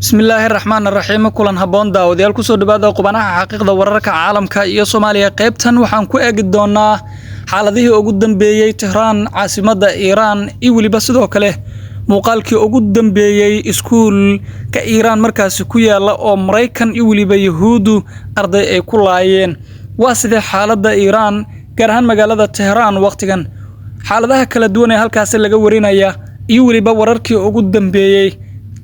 bismillaahi raxmaani raxiim kulan haboon daawadayaal ku soo dhawaada qubanaha xaqiiqda wararka caalamka iyo Soomaaliya qaybtan waxaan ku eegi doonaa xaaladihii ugu dambeeyay Tehran caasimadda Iran iyo waliba sidoo kale muuqaalkii ugu dambeeyay iskuulka Iran markaas ku yaala oo Mareykan iyo waliba Yahuudu arday ay ku laayeen waa sidee xaaladda Iran gaar ahaan magaalada Tehran waqtigan xaaladaha kala duwan ee halkaas laga warinaya iyo waliba wararkii ugu dambeeyay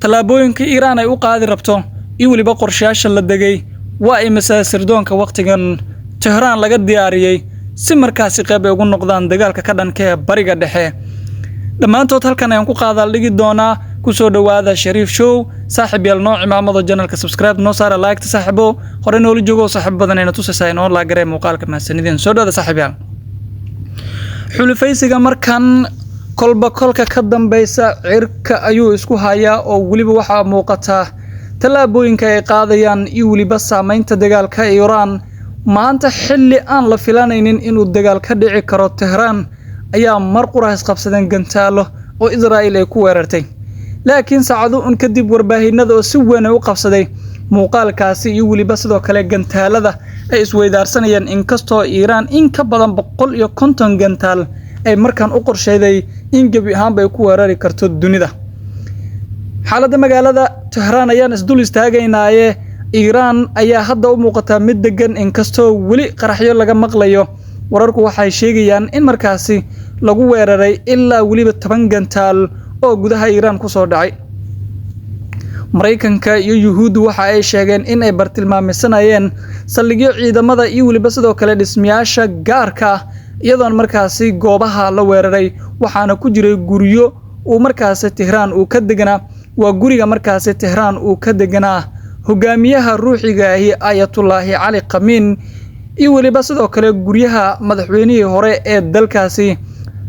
talaabooyinka Iran ay u qaadi rabto iyo waliba qorshayaasha la degay waa ay masaasirdoonka waqtigan Tehran laga diyaariyay si markaas qayb ugu noqdaan dagaalka ka dhanka ah bariga dhexe dhamaantood halkan ayaan ku qaadal dhigi doonaa ku soo dhawaada Shariif Show saaxiib yal nooc imaamada channelka subscribe noo saara like ta saaxiibo hore nool joogo saaxiib badan inay tusaysaa inoo la garay muuqaalka mahadsanidin soo dhawaada saaxiib yal xulufaysiga markan kolba kolka ka dambaysa cirka ayuu isku hayaa oo waliba waxa muuqata talaabooyinka ay qaadayaan iyo waliba saameynta dagaalka Iran maanta xilli aan la filanaynin inuu dagaal ka dhici karo Tehran ayaa mar quraas qabsadeen gantaalo oo Israa'iil ay ku weerartay laakiin saacado un kadib warbaahinada oo si weyn u qabsaday muuqaalkaasi iyo waliba sidoo kale gantaalada ay isweydaarsanayeen inkastoo Iran in ka badan 150 gantaal ay markan u qorsheeday in gabi ahaan bay ku weerari karto dunida xaaladda magaalada Tehran ayaan isdul istaagaynaaye Iran ayaa hadda u muuqata mid degan inkastoo wali qaraxyo laga maqlayo wararku waxay sheegayaan in markaasi lagu weeraray ilaa waliba 10 gantaal oo gudaha Iran ku soo dhacay Mareykanka iyo Yahuudu waxa ay sheegeen in ay bartilmaameedsanayeen saldhigyo ciidamada iyo waliba sidoo kale dhismayaasha gaarka iyadoo markaasi goobaha la weeraray waxaana ku jiray guriyo uu markaasi Tehran uu ka deganaa waa guriga markaasi Tehran uu ka deganaa hogaamiyaha ruuxiga ah Ayatollah Ali Khamenei iyo waliba sidoo kale guriyaha madaxweynihii hore ee dalkaasi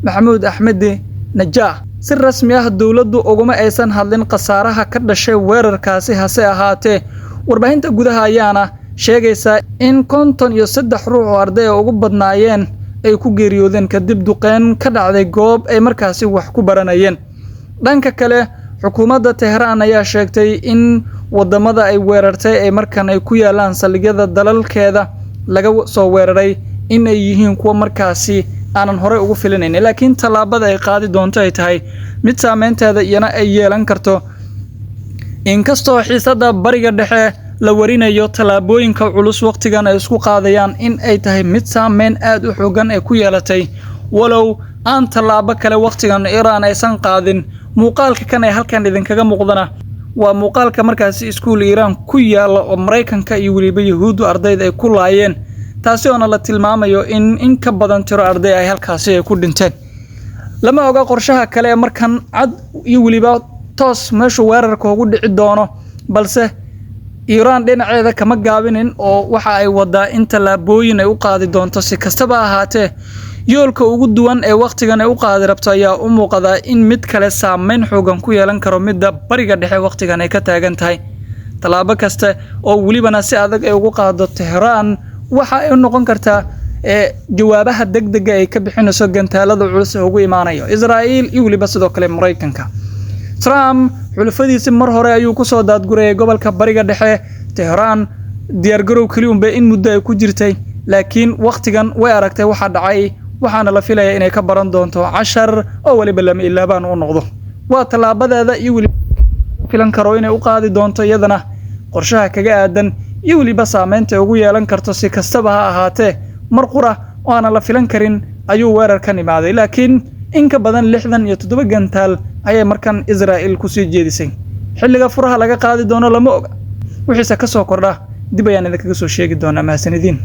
Maxamuud Axmed Najah si rasmi ah dawladdu uguma aysan hadlin qasaaraha ka dhashay weerarkaasi hase ahaatee warbaahinta gudaha ayaana sheegaysa in 53 ruux oo arday ugu badnaayeen ay ku geeriyoodeen kadib duqeyn ka dhacday goob ay markaasi wax ku baranayeen dhanka kale xukuumadda Tehran ayaa sheegtay in wadamada ay weerartay ay markan ay ku yaalaan saldhigyada dalalkeeda laga soo weeraray in ay yihiin kuwa markaasi aanan hore ugu filinayn laakiin talaabada ay qaadi doonto ay tahay mid saameynteeda iyana ay yeelan karto inkastoo xiisada bariga dhexe la warinayo talaabooyinka culus waqtigan ay isku qaadayaan in ay tahay mid saameyn aad u xooggan ay ku yeelatay walow aan talaabo kale waqtigan Iran aysan qaadin muuqaalka kan ay halkan idinkaga muuqdana waa muuqaalka markaasi iskuul Iran ku yaala oo Mareykanka iyo waliba Yahuudu ardayda ay ku laayeen taasi oo la tilmaamayo in ka badan tiro arday ay halkaasi ay ku dhinteen lama oga qorshaha kale markan cad iyo waliba toos meesha weerarka ugu dhici doono balse Iran dhinaceeda kama gaabinin oo waxa ay wadaa in talaabooyin ay u qaadi doonto si kastaba ahaatee yoolka ugu duwan ee waqtigan ay u qaadi rabto ayaa u muuqda in mid kale saameyn xoogan ku yeelan karo midda bariga dhexe waqtigan ay ka taagan tahay talaabo kasta oo walibana si adag ay ugu qaado Tehran waxa ay noqon kartaa jawaabaha degdega ay ka bixinayso gantaalada culus ee ugu imaanayo Israa'iil iyo waliba sidoo kale Mareykanka Trump xulufadiisa mar hore ayuu ku soo daadgurayay gobolka bariga dhexe Tehran diyaar garow kaliya in muddo ay ku jirtay laakiin waqtigan way aragtay waxa dhacay waxaana la filayaa inay ka baran doonto 10 oo waliba lama ilaabaan u noqdo waa talaabadeeda iyo waliba filan karo inay u qaadi doonto iyadana qorshaha kaga aadan iyo waliba saameynta ugu yeelan karto si kastaba ha ahaatee mar qura oo aan la filan karin ayuu weerarkan imaaday laakiin in ka badan 67 gantaal ayay markan Israa'iil ku sii jeedisay xilliga furaha laga qaadi doono lama oga wixii ka soo kordha dib ayaan idinkaga soo sheegi doonaa mahadsanidin